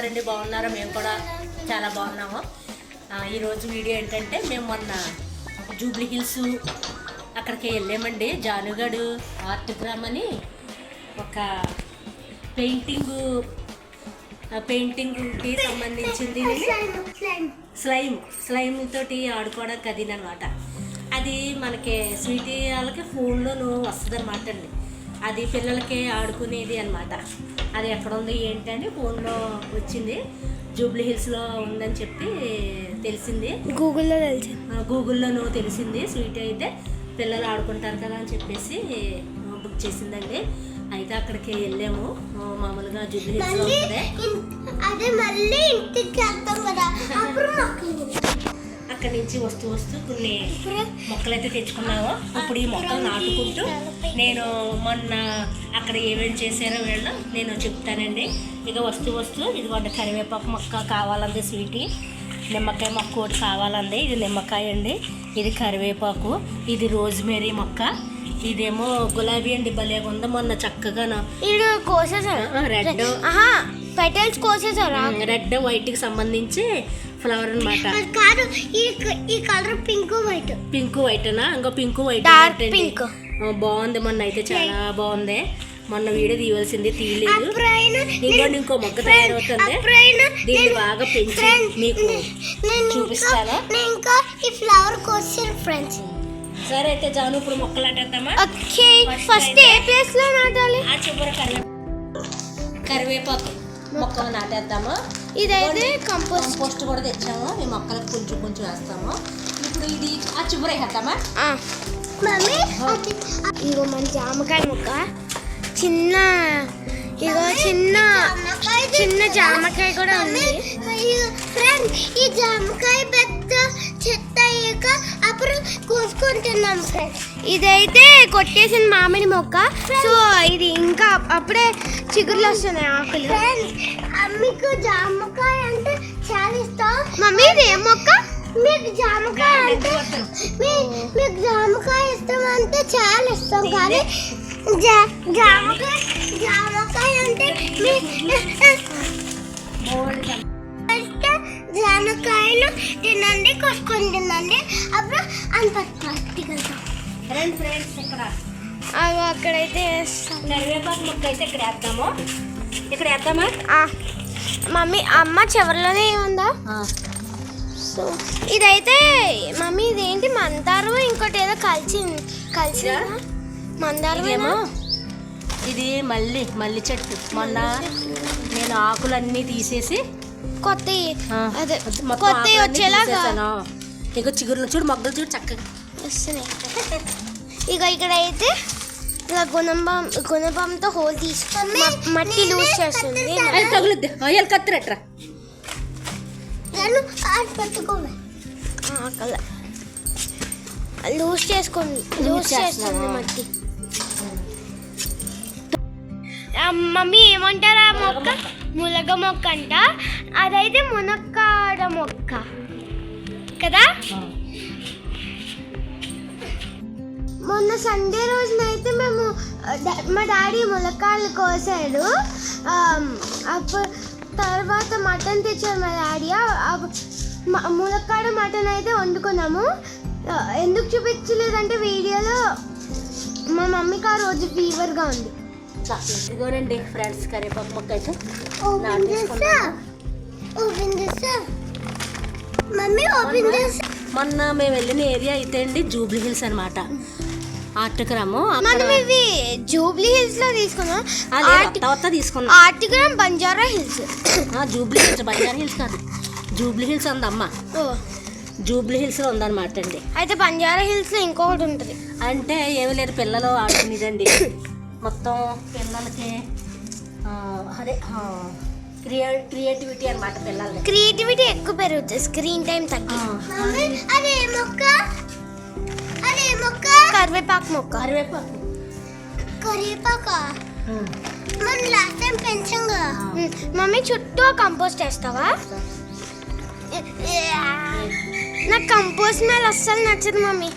ఉన్నారండి? బాగున్నారా? మేము కూడా చాలా బాగున్నాము. ఈరోజు వీడియో ఏంటంటే మేము మొన్న జూబ్లీ హిల్స్ అక్కడికి వెళ్ళామండి. జానుగడు ఆర్ట్ గ్రామ్ అని ఒక పెయింటింగ్కి సంబంధించింది. స్లైమ్ తోటి ఆడుకోవడానికి అది అనమాట. అది మనకి స్వీటీ వాళ్ళకి ఫోన్లోనూ వస్తుంది అనమాట అండి. అది పిల్లలకి ఆడుకునేది అనమాట. అది ఎక్కడ ఉంది ఏంటి అని ఫోన్లో వచ్చింది. జూబ్లీ హిల్స్లో ఉందని చెప్పి తెలిసింది. గూగుల్లోనూ తెలిసింది. స్వీటీ అయితే పిల్లలు ఆడుకుంటారు కదా అని చెప్పేసి బుక్ చేసిందండి. అయితే అక్కడికి వెళ్ళాము. మామూలుగా జూబ్లీ హిల్స్లో ఉంటుంది. అక్కడి నుంచి వస్తూ కొన్ని మొక్కలు అయితే తెచ్చుకున్నాము. ఇప్పుడు ఈ మొక్కలు నాటుకుంటూ నేను మొన్న అక్కడ ఏమేమి చేశారో వీళ్ళు నేను చెప్తానండి. ఇక వస్తూ ఇదిగోండి కరివేపాకు మొక్క కావాలండి స్వీటీ. నిమ్మకాయ మొక్క ఒకటి కావాలండి. ఇది నిమ్మకాయ అండి, ఇది కరివేపాకు, ఇది రోజ్మేరీ మొక్క, ఇదేమో గులాబీ అండి. భలేగా ఉంది. మొన్న చక్కగా రెడ్ వైట్ కి సంబంధించి ఫ్లవర్ అనమాట. ఈ కలర్ పింక్ వైట్ అనా? ఇంకో పింక్ వైట్ బాగుంది. మొన్న అయితే చాలా బాగుంది. మొన్న వీడియో తీయవలసింది, తీయలేదు. ఇంకో మొక్క తయారవుతుంది. దీన్ని బాగా పెంచి మీకు చూపిస్తాను. సరే అయితే జాను ఇప్పుడు మొక్కలు నాటేద్దామా? కరివేపాకు మొక్కలు నాటేద్దాము. ఇదైతే కంపోస్ట్ కూడా తెచ్చాము. ఈ మొక్కలకు కొంచెం వేస్తాము. ఇప్పుడు ఇది ఆ చివరి వేద్దామా? ఇగో మన జామకాయ మొక్క చిన్న జామకాయ కూడా ఉంది. ఈ జామకాయ పెద్ద చెత్త అయ్యాక అప్పుడు కోసుకుంటున్నాం ఫ్రెండ్స్. ఇదైతే కొట్టేసిన మామిడి మొక్క. సో ఇది ఇంకా అప్పుడే చిగుర్లు వస్తున్నాయి, ఆకులు. మీకు జామకాయ అంటే చాలా ఇష్టం. మమ్మీ ఇది ఏం మొక్క? మీకు జామకాయ అంటే మీకు జామకాయ ఇష్టం అంటే చాలా ఇష్టం. కానీ జామకాయ అంటే జామకాయలు తినండి, కోసుకొని తినండి. అప్పుడు అక్కడైతే కరివేపాకు మొక్క అయితే ఇక్కడ వేద్దామా? మమ్మీ అమ్మ చివరిలోనే ఉందా? సో ఇదైతే మమ్మీ ఇదేంటి మందారం, ఇంకోటి ఏదో కలిసి మందారం ఏమో. ఇది మల్లి చెట్టు. మొన్న నేను ఆకులన్నీ తీసేసి కొత్త ఇక చిగురులు చూడు, మొగ్గలు చూడు చక్కగా వస్తున్నాయి. ఇక ఇక్కడైతే ఇలా గుణపంతో హోల్ తీసుకొని మట్టి లూజ్ చేస్తుంది. తగులుద్ది కత్తిరట్రా లూజ్ చేస్తుంది మట్టి. మమ్మీ ఏమంటారా మొక్క? మునగ మొక్క అంట. అదైతే మునక్కాడ మొక్క కదా. మొన్న సండే రోజునైతే మేము మా డాడీ ములక్కాడలు కోసాడు. అప్పుడు తర్వాత మటన్ తెచ్చాడు మా డాడీ. ములక్కాడ మటన్ అయితే వండుకున్నాము. ఎందుకు చూపించలేదంటే వీడియోలో మా మమ్మీకి ఆ రోజు ఫీవర్గా ఉంది. ఇదిగోనండి ఫ్రెండ్స్, కరివేపాకు మొక్క అయితే మొన్న మేము వెళ్ళిన ఏరియా అయితే అండి జూబ్లీ హిల్స్ అనమాట. ఆర్ట్ గ్రామ్ జూబ్లీ హిల్స్ లో తీసుకున్నాం. Art gram Banjara hills. Jubilee hills Banjara hills కాదు, జూబ్లీ హిల్స్ ఉందమ్మా. జూబ్లీ హిల్స్ లో ఉందన్నమాట అండి. అయితే బంజారా హిల్స్ లో ఇంకొకటి ఉంటుంది. అంటే ఏమీ లేదు, పిల్లలు ఆడుకునేదండి. మొత్తం పిల్లలకి అదే క్రియేటివిటీ అనమాట. పిల్లలకి క్రియేటివిటీ ఎక్కువ పెరుగుతుంది, స్క్రీన్ టైం తగ్గి. కరివేపాకు మొక్క. మమ్మీ చుట్టూ కంపోస్ట్ వేస్తావా? నాకు కంపోస్ట్ స్మెల్ అస్సలు నచ్చదు మమ్మీ.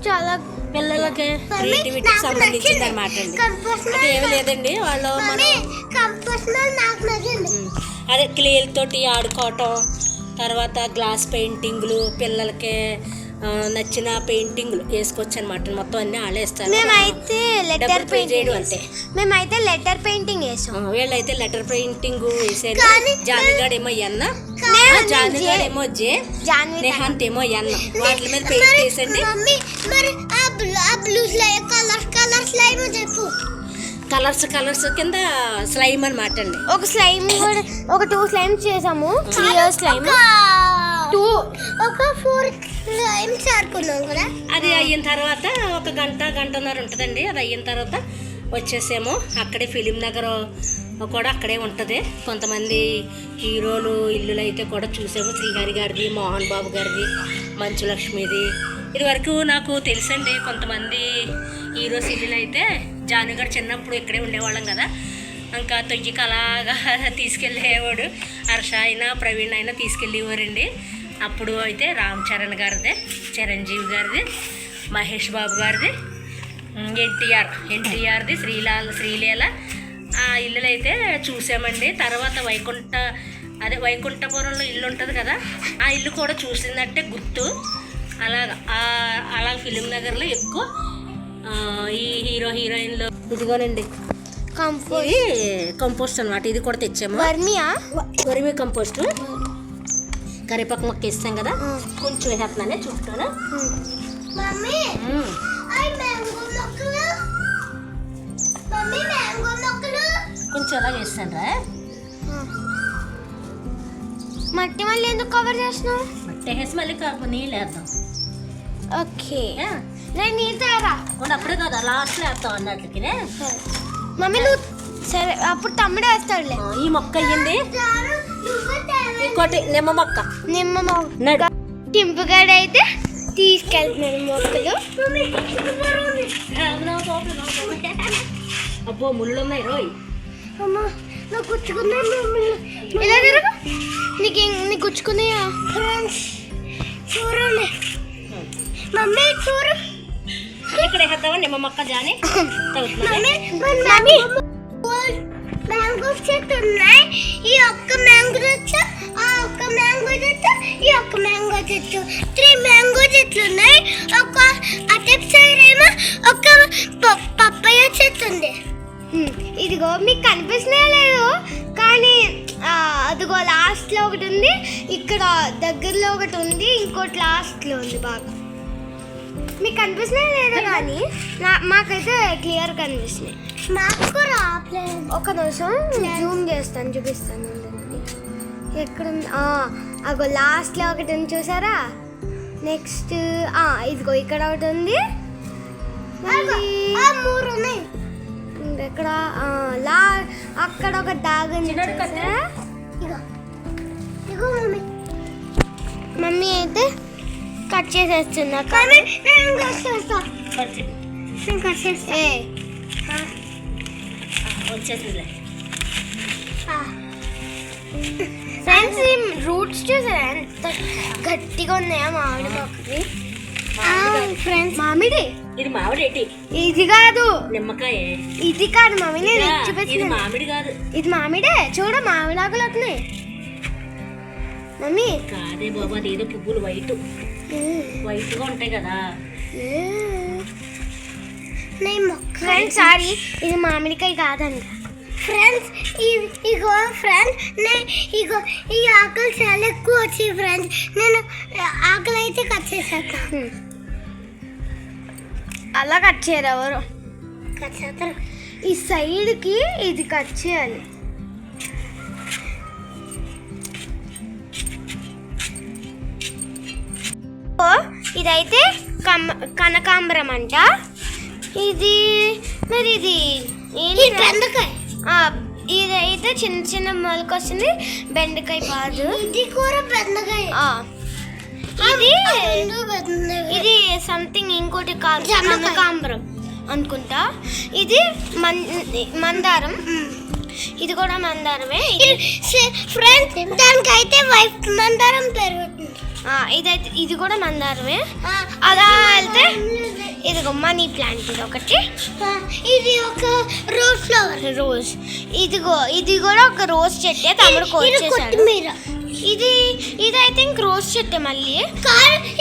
చాలా పిల్లలకి క్రియేటివిటీకి సంబంధించింది అనమాట అండి. ఏమి లేదండి, వాళ్ళు నాకు నచ్చింది. అదే క్లేల్ తోటి ఆడుకోవటం, తర్వాత గ్లాస్ పెయింటింగ్లు, పిల్లలకి నచ్చిన పెయింటింగ్లు వేసుకోవచ్చు అనమాట. మొత్తం అన్ని ఆడేస్తారు. మేమైతే లెటర్ చేయడం అంటే మేమైతే లెటర్ పెయింటింగ్ వేసాం. వీళ్ళైతే లెటర్ పెయింటింగ్ వేసారు. జానిగాడేమో ఎన్న, జానిగాడేమో జే, నేహాంత్ ఏమో ఎన్న. వాటి మీద పెయింట్ వేసండి. కలర్స్ కింద స్లైమ్ అనమాట అండి. ఒక స్లైమ్ కూడా ఒక 2 స్లైమ్స్ చేసాము. క్లియర్ స్లైమ్ 2 ఒక 4 స్లైమ్స్ ఆడుకున్నాం కదా. అది అయిన తర్వాత ఒక గంటన్నర ఉంటుందండి. అది అయిన తర్వాత వచ్చేసేమో అక్కడే ఫిలిం నగర్ కూడా అక్కడే ఉంటుంది. కొంతమంది హీరోలు ఇల్లులు అయితే కూడా చూసాము. శ్రీహరి గారిది, మోహన్ బాబు గారిది, మంచు లక్ష్మిది. ఇది వరకు నాకు తెలుసండి. కొంతమంది హీరోస్ ఇల్లులు అయితే జానుగారు చిన్నప్పుడు ఇక్కడే ఉండేవాళ్ళం కదా. ఇంకా తొయ్యికి అలాగా తీసుకెళ్ళేవాడు. హర్ష అయినా ప్రవీణ్ అయినా తీసుకెళ్ళేవారండి. అప్పుడు అయితే రామ్ చరణ్ గారిది, చిరంజీవి గారిది, మహేష్ బాబు గారిది, ఎన్టీఆర్ది, శ్రీలీల ఆ ఇల్లులు అయితే చూసామండి. తర్వాత వైకుంఠపురంలో ఇల్లు ఉంటుంది కదా, ఆ ఇల్లు కూడా చూసిందంటే గుర్తు. అలా ఫిలిం నగర్లో ఎక్కువ ఈ హీరోయిన్లు. ఇదిగోనండి కంపోస్ట్ అనమాట. ఇది కూడా తెచ్చాము. వర్మి కంపోస్ట్. కరివేపాకు మొక్క వేస్తాం కదా, కొంచెం వేసేస్తున్నానే చుట్టాను. కొంచెం ఎలా వేస్తాను రా. మట్టి మళ్ళీ ఎందుకు కవర్ చేస్తున్నావు? మట్టి వేసి మళ్ళీ నీళ్ళు వేద్దాం. ఓకే, నేను నీళ్ళు తారా అప్పుడే కదా లాస్ట్లో వేస్తాం అన్నట్లకి. మమ్మీ నువ్వు సరే, అప్పుడు తమ్ముడు వేస్తాడులే. ఈ మొక్క అయ్యింది. ఇంకోటి నిమ్మ మొక్క. టింపుగాడు అయితే తీసుకెళ్తున్నాడు మొక్కలు. అబ్బో ముళ్ళు ఉన్నాయి రోయ్. అమ్మా నాకు గుచ్చుకున్నాయి. నీకు గుచ్చుకున్నాయా? చూడండి మమ్మీ, చూడు ఇక్కడ వేద్దామా నిమ్మ మొక్క జాని. మ్యాంగోస్ చెట్టు ఉన్నాయి. ఈ ఒక్క మ్యాంగో చెట్టు, ఆ ఒక్క మ్యాంగో చెట్టు, ఈ ఒక్క మ్యాంగో చెట్టు, 3 మ్యాంగో చెట్లు ఉన్నాయి. ఒక అటు సైడ్ ఏమో ఒక పప్పాయ చెట్టు ఉంది. ఇదిగో మీకు కనిపిస్తున్నా లేదు కానీ అదిగో లాస్ట్లో ఒకటి ఉంది, ఇక్కడ దగ్గరలో ఒకటి ఉంది, ఇంకోటి లాస్ట్లో ఉంది. బాగా మీకు కనిపిస్తున్నాయి లేదా కానీ మాకైతే క్లియర్ కనిపిస్తున్నాయి. నాకు కూడా ఒక నిమిషం జూమ్ చేస్తాను, చూపిస్తాను. ఎక్కడ అగో లాస్ట్లో ఒకటి ఉంది చూసారా. నెక్స్ట్ ఇదిగో ఇక్కడ ఒకటి ఉంది. 3 ఉన్నాయి. ఎక్కడ అక్కడ ఒక దాగని. మమ్మీ అయితే కట్ చేసేస్తున్నా. ఫ్రెండ్స్ ఈ రూట్స్ చూసారా ఎంత గట్టిగా ఉన్నాయా మామిడి మొక్కకి. ఫ్రెండ్స్ మామిడి, ఇది మామిడి ఏంటి? ఇది కాదు నిమ్మకాయ. ఇది కాదు మమ్మీ, నేను చూపిస్తాను. మామిడి కాదు, ఇది మామిడే. చూడ మామిడి ఆకులు వస్తున్నాయి మమ్మీ. కాదే బాబా, అది ఏదో పువ్వులు వైట్గా ఉంటాయి కదా. ఫ్రెండ్స్ సారీ, ఇది మామిడికాయ కాదండి. ఫ్రెండ్స్ ఇగో ఫ్రెండ్స్, ఇగో ఈ ఆకులు చాలా ఎక్కువ వచ్చాయి ఫ్రెండ్స్. నేను ఆకులు అయితే కట్ చేశాక. అలా కట్ చేయరు ఎవరు, కట్ చేస్తారు. ఈ సైడ్కి ఇది కట్ చేయాలి. ఇదైతే కనకాంబరం అంట. ఇది మరి ఇది బెండకాయ. ఇదైతే చిన్న చిన్న మొలక వస్తుంది. బెండకాయ కాదు, ఇది కూడా బెండకాయ. ఇది సంథింగ్ ఇంకోటి కాదు, కనకాంబరం అనుకుంటా. ఇది మందారం. ఇది కూడా మందారమే ఫ్రెండ్స్. దానికైతే వైట్ మందారం పెరుగుతుంది. ఇదైతే ఇది కూడా మందారమే. అలా వెళ్తే ఇదిగో మనీ ప్లాంట్ ఇది ఒకటి. ఇది ఒక రోజ్ ఫ్లవర్ రోజ్. ఇదిగో ఇది కూడా ఒక రోజ్ చెట్టే తమ్ముడు కోసేసాడు. ఇది ఐ థింక్ రోజ్ చెట్టే మళ్ళీ.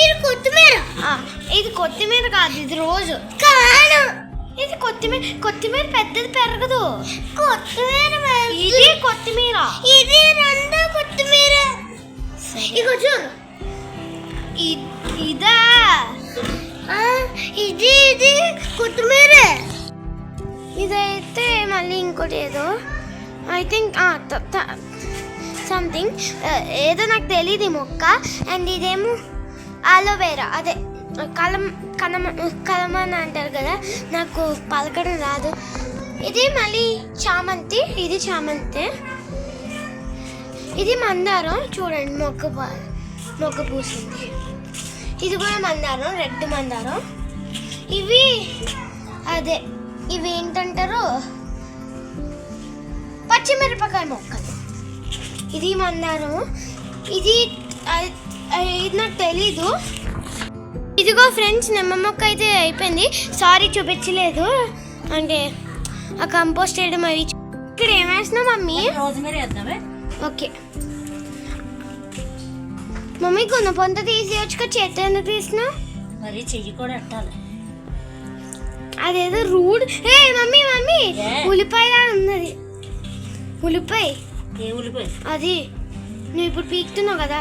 ఇది కొత్తిమీర. ఇది కొత్తిమీర కాదు, ఇది రోజు కాదు. ఇది కొత్తిమీర పెద్దది పెరగదు. ఇది కొత్తిమీర. ఇది రెండో కొత్తిమీర. ఇగో చూడు ఇదా. ఇది కొత్తిమీర. ఇదైతే మళ్ళీ ఇంకోటి ఏదో ఐ థింక్ సంథింగ్ ఏదో నాకు తెలియదు ఈ మొక్క. అండ్ ఇదేమో అలోవేరా, అదే కలమని అంటారు కదా, నాకు పలకడం రాదు. ఇది మళ్ళీ చామంతి. ఇది చామంతి. ఇది మందారం. చూడండి మొక్క పూసింది. ఇది కూడా మందారం, రెడ్ మందారం. ఇవి ఏంటంటారు, పచ్చిమిరపకాయ మొక్కలు. ఇది మందారం. ఇది నాకు తెలీదు. ఇదిగో ఫ్రెండ్స్, నిమ్మ మొక్క అయితే అయిపోయింది. సారీ చూపించలేదు, అంటే ఆ కంపోస్ట్ వేయడం అవి. ఇక్కడ ఏం వేసినావు మమ్మీ? ఓకే మమ్మీ, కొన్న పొంత తీసేయచ్చుగా, చేతి ఎందుకు తీసినావు? మరి చెయ్యి కూడా అట్టాలి. అదేదో రూడ్. ఏ మమ్మీ ఉల్లిపాయ ఉన్నది. ఉల్లిపాయ. ఏ ఉల్లిపాయ? అది నువ్వు ఇప్పుడు పీకుతున్నావు కదా.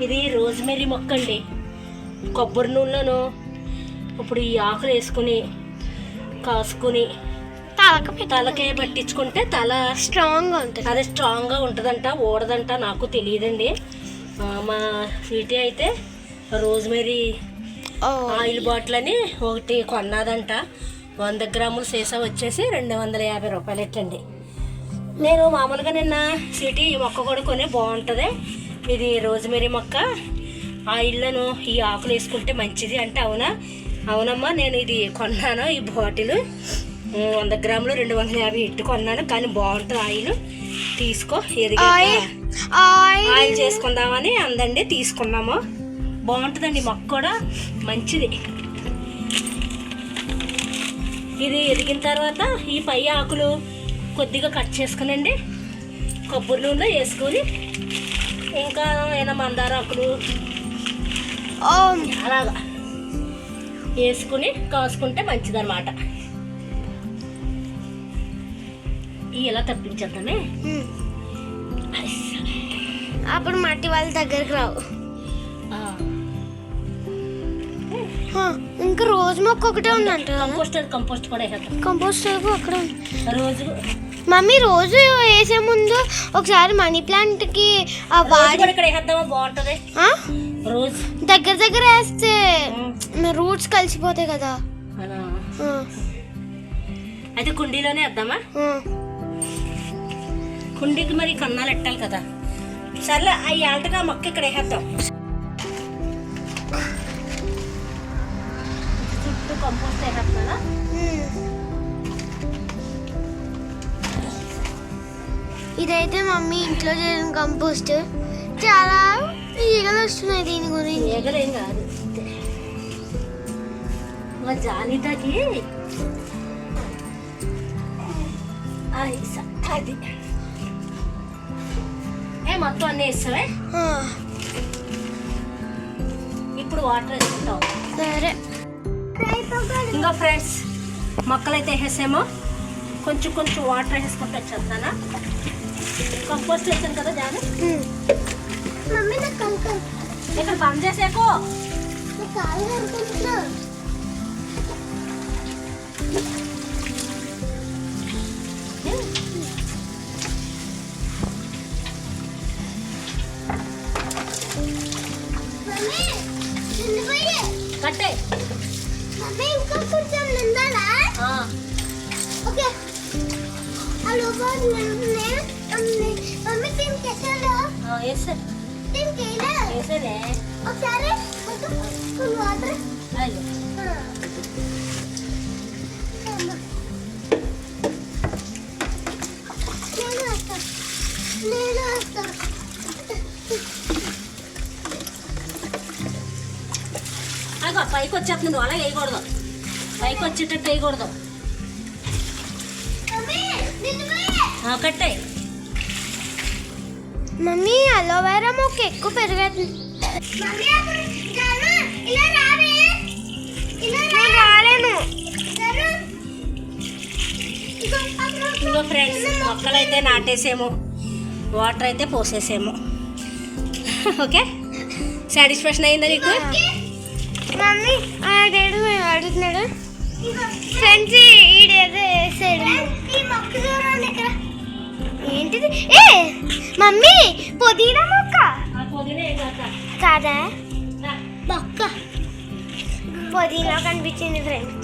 ఇది రోజ్మెరీ మొక్క అండి. కొబ్బరి నూనెను ఇప్పుడు ఈ ఆకులు వేసుకుని కాసుకుని తలకే పట్టించుకుంటే తల స్ట్రాంగ్గా ఉంటుంది. అదే స్ట్రాంగ్గా ఉంటుందంట, ఊడదంట. నాకు తెలియదండి. మా స్వీటీ అయితే రోజ్మెరీ ఆయిల్ బాటిల్ అని ఒకటి కొన్నదంట. 100 గ్రాముల సీసా వచ్చేసి 250 రూపాయలు ఎట్టండి. నేను మామూలుగా నిన్న స్వీటీ ఈ మొక్క కూడా కొని బాగుంటుంది. ఇది రోజ్మెరీ మొక్క. ఆయిల్లను ఈ ఆకులు వేసుకుంటే మంచిది అంటే అవునమ్మా, నేను ఇది కొన్నాను. ఈ బాటిల్ 100 గ్రాములు 250 ఇట్టు కొన్నాను, కానీ బాగుంటుంది ఆయిల్. తీసుకో, ఆయిల్ చేసుకుందామని అందండి, తీసుకున్నాము. బాగుంటుందండి మొక్క కూడా, మంచిది. ఇది ఎదిగిన తర్వాత ఈ పై ఆకులు కొద్దిగా కట్ చేసుకునండి, కొబ్బరి నూనెలో వేసుకొని, ఇంకా ఏమైనా మందార ఆకులు అలాగా వేసుకుని కాసుకుంటే మంచిదన్నమాట. ఇలా తప్పించేద్దామే, అప్పుడు మట్టి వాళ్ళ దగ్గరికి రావు. ఇంకా రోజు మొక్క ఒకటే ఉందంట. కంపోస్ట్ కూడా కంపోస్ట్ అక్కడ రోజు మమ్మీ రోజు వేసే ముందు ఒకసారి మనీ ప్లాంట్ కి బాగుంటది. రోజు దగ్గర వేస్తే రూట్స్ కలిసిపోతాయి కదా. అయితే కుండీలోనే వేద్దామా? కుండీకి మరి కన్నాలు ఎట్టాలి కదా. సర్లే, అవి ఆల్టగా మొక్క ఇక్కడ వేసేద్దాం. చుట్టూ కంపోస్ట్ వేసేస్తున్నా. ఇదైతే మమ్మీ ఇంట్లో చేసిన కంపోస్ట్. చాలా ఈగలు వస్తున్నాయి దీని గురించి. ఈగలేం కాదు, జాలితకి అది మొత్తం అన్నీ వేస్తావే. ఇప్పుడు వాటర్ వేసుకుంటాం. సరే, ఇంకా ఫ్రెండ్స్ మొక్కలైతే వేసేసామో, కొంచెం వాటర్ వేసుకుంటూ వచ్చేస్తానా. కంపోస్ట్ వేసాను కదా జాను. ఇక్కడ బంద్ చేసాకో కట్టే. ఒకసారి వాటర్ పైకి వచ్చేస్తుంది, నువ్వు అలా వేయకూడదు, పైకి వచ్చేటట్టు వేయకూడదు. కట్టాయి మమ్మీ అలోవెరా మొక్క ఎక్కువ పెరుగుతుంది. రాలేను. ఇంకో ఫ్రెండ్స్, మొక్కలైతే నాటేసేమో, వాటర్ అయితే పోసేసేమో. ఓకే, సాటిస్ఫాక్షన్ అయిందా నీకు? మమ్మీ ఆడేడు అడుగుతున్నాడు ఫ్రెండ్స్, ఈడేదో వేసాడు. ఏంటిది? ఏ మమ్మీ పుదీనా మొక్క కాదా? మొక్క పుదీనా కనిపించింది ఫ్రెండ్స్.